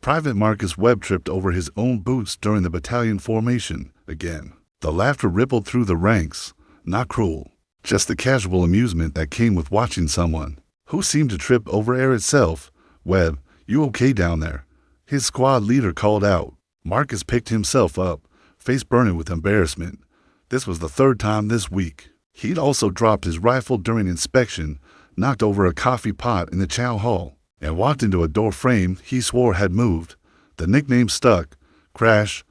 Private Marcus Webb tripped over his own boots during the battalion formation again. The laughter rippled through the ranks, not cruel, just the casual amusement that came with watching someone who seemed to trip over air itself. "Webb, you okay down there?" his squad leader called out. Marcus picked himself up, face burning with embarrassment. This was the third time this week. He'd also dropped his rifle during inspection, knocked over a coffee pot in the chow hall, and walked into a door frame he swore had moved. The nickname stuck, Crash,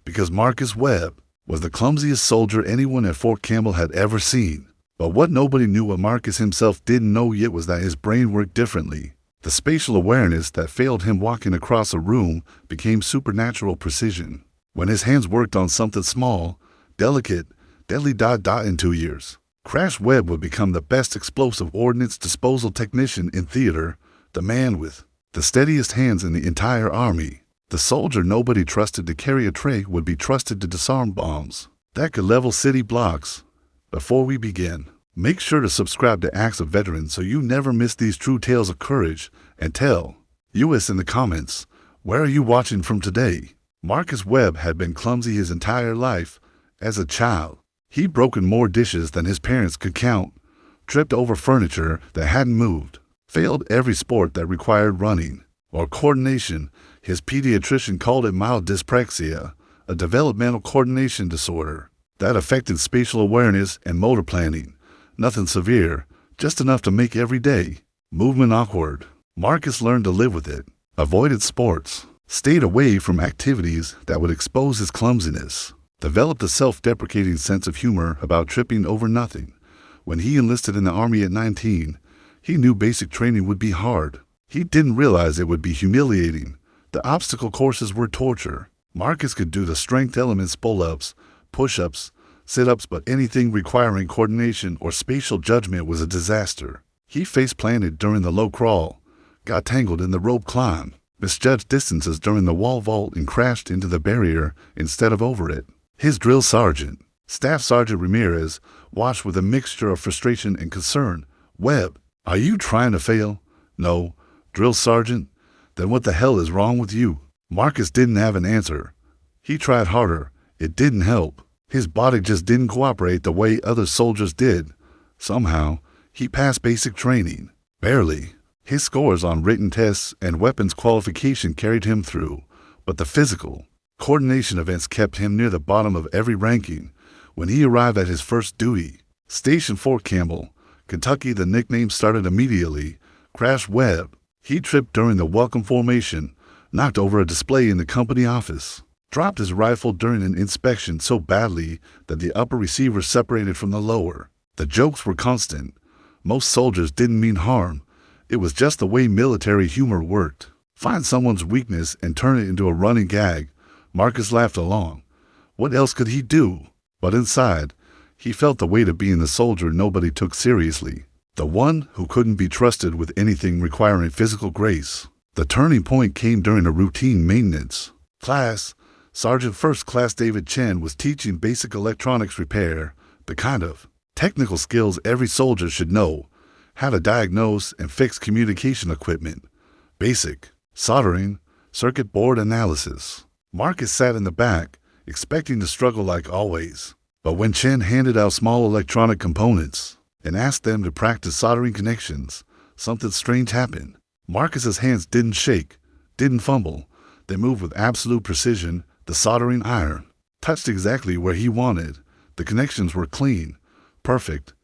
because Marcus Webb was the clumsiest soldier anyone at Fort Campbell had ever seen. But what nobody knew, what Marcus himself didn't know yet, was that his brain worked differently. The spatial awareness that failed him walking across a room became supernatural precision. When his hands worked on something small, delicate, deadly in 2 years, Crash Webb would become the best explosive ordnance disposal technician in theater, the man with the steadiest hands in the entire army. The soldier nobody trusted to carry a tray would be trusted to disarm bombs that could level city blocks. Before we begin, make sure to subscribe to Acts of Veterans so you never miss these true tales of courage, and tell us in the comments, where are you watching from today? Marcus Webb had been clumsy his entire life. As a child, he'd broken more dishes than his parents could count, tripped over furniture that hadn't moved, failed every sport that required running or coordination. His pediatrician called it mild dyspraxia, a developmental coordination disorder that affected spatial awareness and motor planning. Nothing severe, just enough to make every day movement awkward. Marcus learned to live with it, avoided sports, stayed away from activities that would expose his clumsiness, developed a self-deprecating sense of humor about tripping over nothing. When he enlisted in the Army at 19, he knew basic training would be hard. He didn't realize it would be humiliating. The obstacle courses were torture. Marcus could do the strength elements, pull-ups, push-ups, sit-ups, but anything requiring coordination or spatial judgment was a disaster. He face-planted during the low crawl, got tangled in the rope climb, misjudged distances during the wall vault, and crashed into the barrier instead of over it. His drill sergeant, Staff Sergeant Ramirez, watched with a mixture of frustration and concern. "Webb, are you trying to fail?" "No." "Drill Sergeant, then what the hell is wrong with you?" Marcus didn't have an answer. He tried harder. It didn't help. His body just didn't cooperate the way other soldiers did. Somehow, he passed basic training. Barely. His scores on written tests and weapons qualification carried him through, but the physical coordination events kept him near the bottom of every ranking. When he arrived at his first duty station, Fort Campbell, Kentucky, the nickname started immediately. Crash Webb. He tripped during the welcome formation, knocked over a display in the company office, dropped his rifle during an inspection so badly that the upper receiver separated from the lower. The jokes were constant. Most soldiers didn't mean harm. It was just the way military humor worked. Find someone's weakness and turn it into a running gag. Marcus laughed along. What else could he do? But inside, he felt the weight of being the soldier nobody took seriously, the one who couldn't be trusted with anything requiring physical grace. The turning point came during a routine maintenance class. Sergeant First Class David Chen was teaching basic electronics repair, the kind of technical skills every soldier should know: how to diagnose and fix communication equipment, basic soldering, circuit board analysis. Marcus sat in the back, expecting to struggle like always. But when Chen handed out small electronic components and asked them to practice soldering connections, something strange happened. Marcus's hands didn't shake, didn't fumble. They moved with absolute precision. The soldering iron touched exactly where he wanted. The connections were clean, perfect.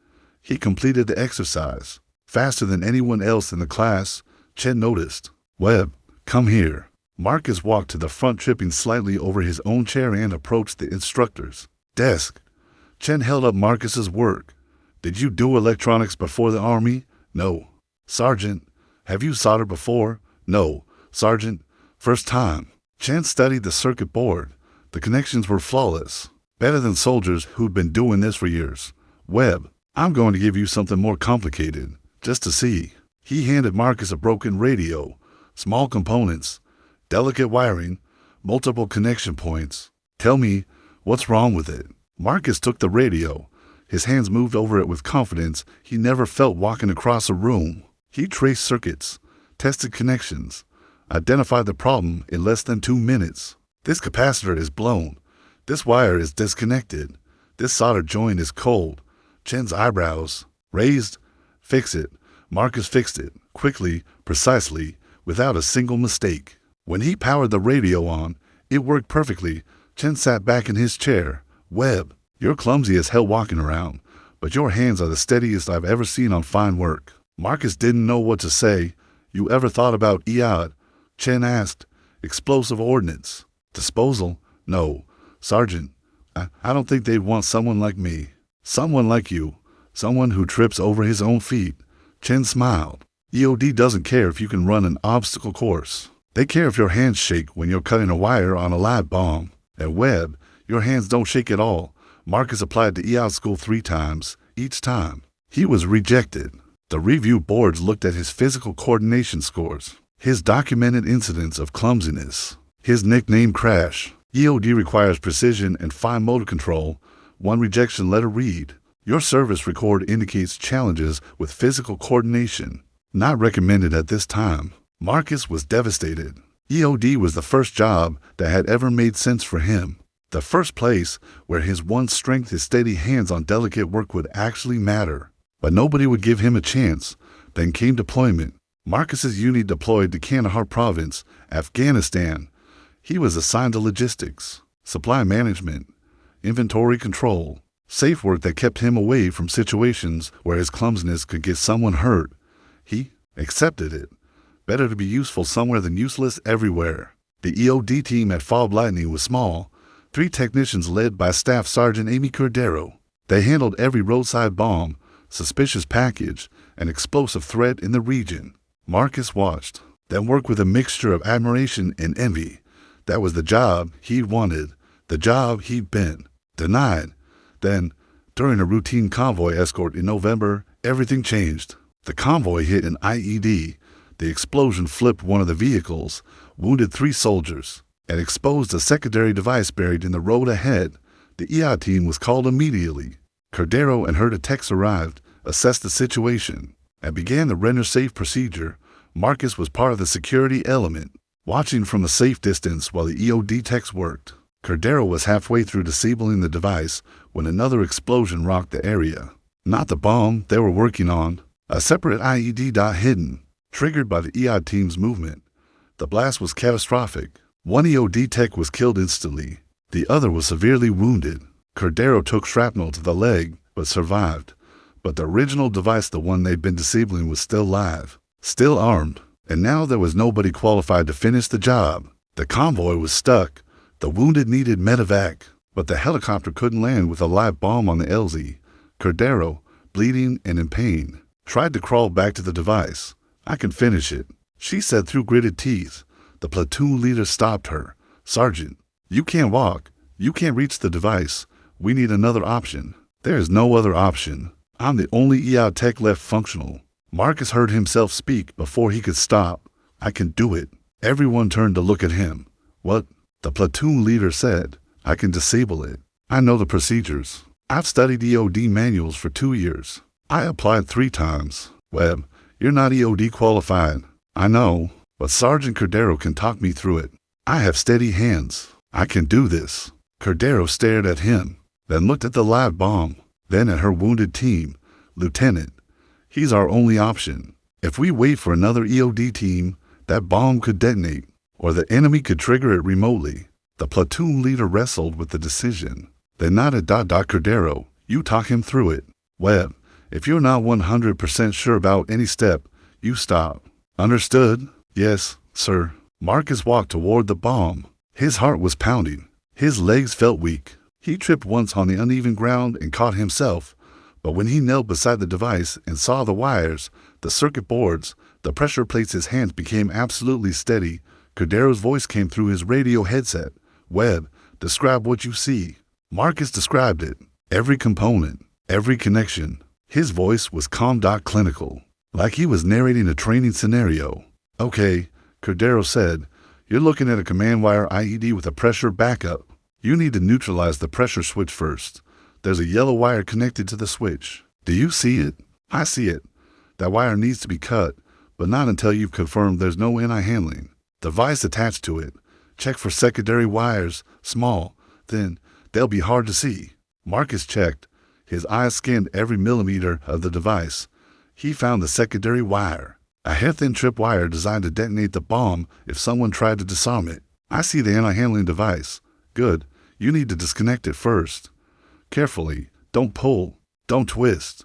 He completed the exercise faster than anyone else in the class. Chen noticed. "Webb, come here." Marcus walked to the front, tripping slightly over his own chair, and approached the instructor's desk. Chen held up Marcus's work. "Did you do electronics before the Army?" "No." "Sergeant, have you soldered before?" "No, Sergeant. First time." Chen studied the circuit board. The connections were flawless, better than soldiers who'd been doing this for years. "Webb, I'm going to give you something more complicated, just to see." He handed Marcus a broken radio, small components, delicate wiring, multiple connection points. "Tell me, what's wrong with it?" Marcus took the radio. His hands moved over it with confidence he never felt walking across a room. He traced circuits, tested connections, identified the problem in less than 2 minutes. This capacitor is blown. This wire is disconnected. This solder joint is cold. Chen's eyebrows raised. Fix it. Marcus fixed it, quickly, precisely, without a single mistake. When he powered the radio on, it worked perfectly. Chen sat back in his chair. Webb, you're clumsy as hell walking around, but your hands are the steadiest I've ever seen on fine work. Marcus didn't know what to say. You ever thought about EOD? Chen asked. Explosive Ordnance Disposal? No. Sergeant, I don't think they'd want someone like me. Someone like you. Someone who trips over his own feet. Chen smiled. EOD doesn't care if you can run an obstacle course. They care if your hands shake when you're cutting a wire on a live bomb. At Webb, your hands don't shake at all. Marcus applied to EOD school 3 times. Each time, he was rejected. The review boards looked at his physical coordination scores, his documented incidents of clumsiness, his nickname crash. EOD requires precision and fine motor control. One rejection letter read, your service record indicates challenges with physical coordination. Not recommended at this time. Marcus was devastated. EOD was the first job that had ever made sense for him. The first place where his one strength, his steady hands on delicate work would actually matter. But nobody would give him a chance. Then came deployment. Marcus's unit deployed to Kandahar province, Afghanistan. He was assigned to logistics, supply management, inventory control, safe work that kept him away from situations where his clumsiness could get someone hurt. He accepted it. Better to be useful somewhere than useless everywhere. The EOD team at Fog Lightning was small, 3 technicians led by Staff Sergeant Amy Cordero. They handled every roadside bomb, suspicious package, and explosive threat in the region. Marcus watched them work with a mixture of admiration and envy. That was the job he'd wanted, the job he'd been denied. Then, during a routine convoy escort in November, everything changed. The convoy hit an IED. The explosion flipped one of the vehicles, wounded 3 soldiers, and exposed a secondary device buried in the road ahead. The EOD team was called immediately. Cordero and her techs arrived, assessed the situation, and began the render-safe procedure. Marcus was part of the security element, watching from a safe distance while the EOD techs worked. Cordero was halfway through disabling the device when another explosion rocked the area. Not the bomb they were working on, a separate IED dot hidden, triggered by the EOD team's movement. The blast was catastrophic. One EOD tech was killed instantly. The other was severely wounded. Cordero took shrapnel to the leg, but survived. But the original device, the one they'd been disabling, was still live, still armed, and now there was nobody qualified to finish the job. The convoy was stuck. The wounded needed medevac, but the helicopter couldn't land with a live bomb on the LZ. Cordero, bleeding and in pain, tried to crawl back to the device. I can finish it, she said through gritted teeth. The platoon leader stopped her. Sergeant, you can't walk. You can't reach the device. We need another option. There is no other option. I'm the only EOD tech left functional. Marcus heard himself speak before he could stop. I can do it. Everyone turned to look at him. What? The platoon leader said. I can disable it. I know the procedures. I've studied EOD manuals for 2 years. I applied 3 times. Webb, you're not EOD qualified. I know, but Sergeant Cordero can talk me through it. I have steady hands. I can do this. Cordero stared at him, then looked at the live bomb, then at her wounded team. Lieutenant, he's our only option. If we wait for another EOD team, that bomb could detonate, or the enemy could trigger it remotely. The platoon leader wrestled with the decision. Then nodded. Cordero, you talk him through it. Webb, if you're not 100% sure about any step, you stop. Understood? Yes, sir. Marcus walked toward the bomb. His heart was pounding. His legs felt weak. He tripped once on the uneven ground and caught himself. But when he knelt beside the device and saw the wires, the circuit boards, the pressure plates, his hands became absolutely steady. Cordero's voice came through his radio headset. Webb, describe what you see. Marcus described it. Every component, every connection. His voice was calm. Clinical, like he was narrating a training scenario. Okay, Cordero said, you're looking at a command wire IED with a pressure backup. You need to neutralize the pressure switch first. There's a yellow wire connected to the switch. Do you see it? I see it. That wire needs to be cut, but not until you've confirmed there's no anti-handling. Device attached to it. Check for secondary wires, small, thin, they'll be hard to see. Marcus checked. His eyes scanned every millimeter of the device. He found the secondary wire. A hair-thin tripwire designed to detonate the bomb if someone tried to disarm it. I see the anti-handling device. Good. You need to disconnect it first. Carefully. Don't pull. Don't twist.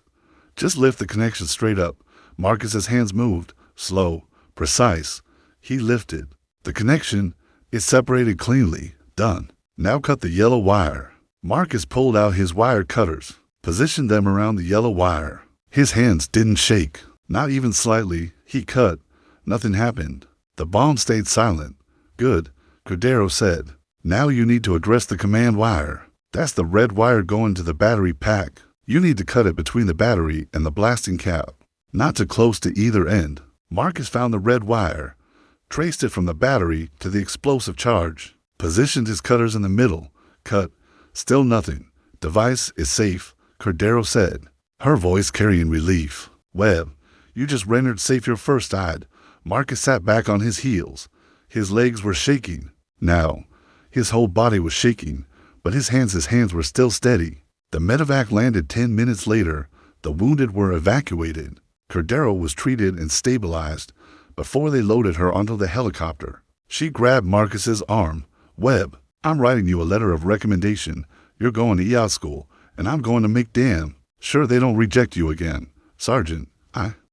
Just lift the connection straight up. Marcus's hands moved. Slow. Precise. He lifted. The connection is separated cleanly. Done. Now cut the yellow wire. Marcus pulled out his wire cutters. Positioned them around the yellow wire. His hands didn't shake. Not even slightly. He cut. Nothing happened. The bomb stayed silent. Good, Cordero said. Now you need to address the command wire. That's the red wire going to the battery pack. You need to cut it between the battery and the blasting cap. Not too close to either end. Marcus found the red wire, traced it from the battery to the explosive charge, positioned his cutters in the middle. Cut. Still nothing. Device is safe, Cordero said, her voice carrying relief. Webb, you just rendered safe your first side. Marcus sat back on his heels. His legs were shaking. Now, his whole body was shaking, but his hands were still steady. The medevac landed 10 minutes later. The wounded were evacuated. Cordero was treated and stabilized before they loaded her onto the helicopter. She grabbed Marcus's arm. Webb, I'm writing you a letter of recommendation. You're going to EOD school, and I'm going to McDam. Sure they don't reject you again. Sergeant,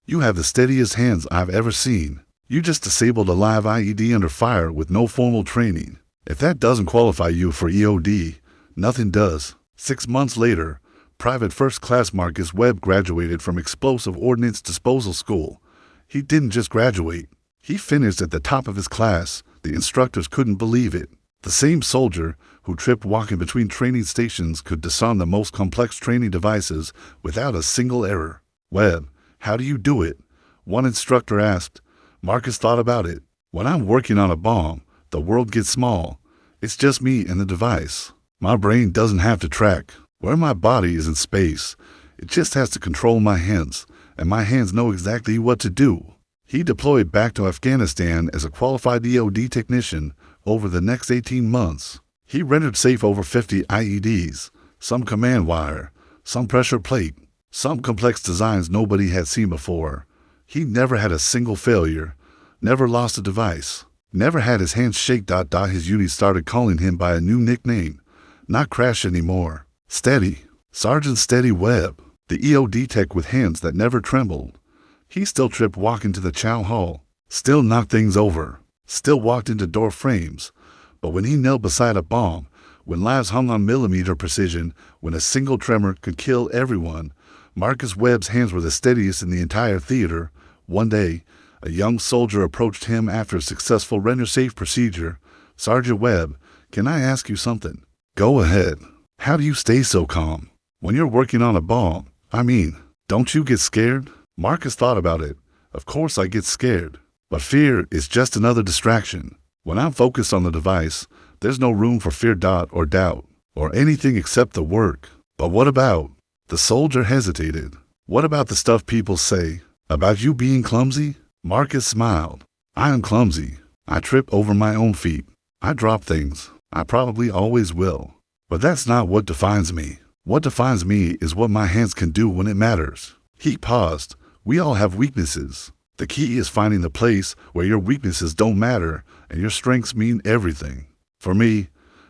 you have the steadiest hands I've ever seen. You just disabled a live IED under fire with no formal training. If that doesn't qualify you for EOD, nothing does. 6 months later, Private First Class Marcus Webb graduated from Explosive Ordnance Disposal School. He didn't just graduate. He finished at the top of his class. The instructors couldn't believe it. The same soldier who tripped walking between training stations could disarm the most complex training devices without a single error. Webb, how do you do it? One instructor asked. Marcus thought about it. When I'm working on a bomb, the world gets small. It's just me and the device. My brain doesn't have to track where my body is in space. It just has to control my hands, and my hands know exactly what to do. He deployed back to Afghanistan as a qualified EOD technician over the next 18 months. He rendered safe over 50 IEDs, some command wire, some pressure plate, some complex designs nobody had seen before. He never had a single failure, never lost a device, never had his hands shake. His unit started calling him by a new nickname. Not Crash anymore. Steady. Sergeant Steady Webb, the EOD tech with hands that never trembled. He still tripped walking to the chow hall, still knocked things over, still walked into door frames. But when he knelt beside a bomb, when lives hung on millimeter precision, when a single tremor could kill everyone, Marcus Webb's hands were the steadiest in the entire theater. One day, a young soldier approached him after a successful render-safe procedure. Sergeant Webb, can I ask you something? Go ahead. How do you stay so calm when you're working on a bomb? Don't you get scared? Marcus thought about it. Of course I get scared. But fear is just another distraction. When I'm focused on the device, there's no room for fear or doubt, or anything except the work. But what about? The soldier hesitated. What about the stuff people say? About you being clumsy? Marcus smiled. I am clumsy. I trip over my own feet. I drop things. I probably always will. But that's not what defines me. What defines me is what my hands can do when it matters. He paused. We all have weaknesses. The key is finding the place where your weaknesses don't matter and your strengths mean everything. For me,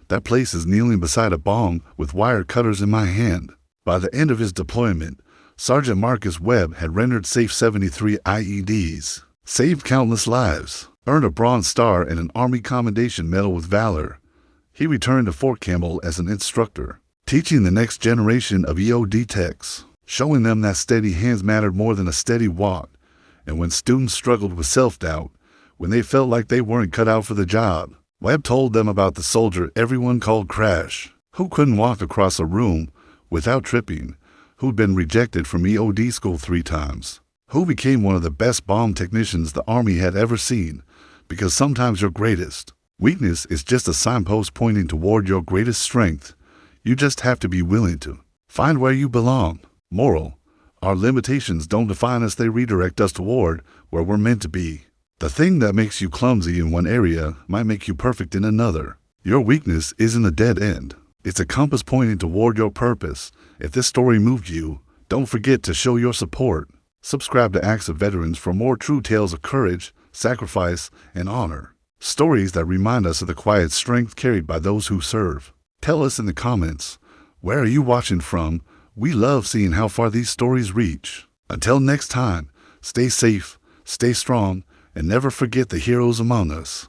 that place is kneeling beside a bomb with wire cutters in my hand. By the end of his deployment, Sergeant Marcus Webb had rendered safe 73 IEDs, saved countless lives, earned a Bronze Star and an Army Commendation Medal with Valor. He returned to Fort Campbell as an instructor, teaching the next generation of EOD techs, showing them that steady hands mattered more than a steady walk. And when students struggled with self-doubt, when they felt like they weren't cut out for the job, Webb told them about the soldier everyone called Crash, who couldn't walk across a room without tripping, who'd been rejected from EOD school 3 times, who became one of the best bomb technicians the Army had ever seen, because sometimes your greatest weakness is just a signpost pointing toward your greatest strength. You just have to be willing to find where you belong. Moral: our limitations don't define us, they redirect us toward where we're meant to be. The thing that makes you clumsy in one area might make you perfect in another. Your weakness isn't a dead end. It's a compass pointing toward your purpose. If this story moved you, don't forget to show your support. Subscribe to Acts of Veterans for more true tales of courage, sacrifice, and honor. Stories that remind us of the quiet strength carried by those who serve. Tell us in the comments, where are you watching from? We love seeing how far these stories reach. Until next time, stay safe, stay strong, and never forget the heroes among us.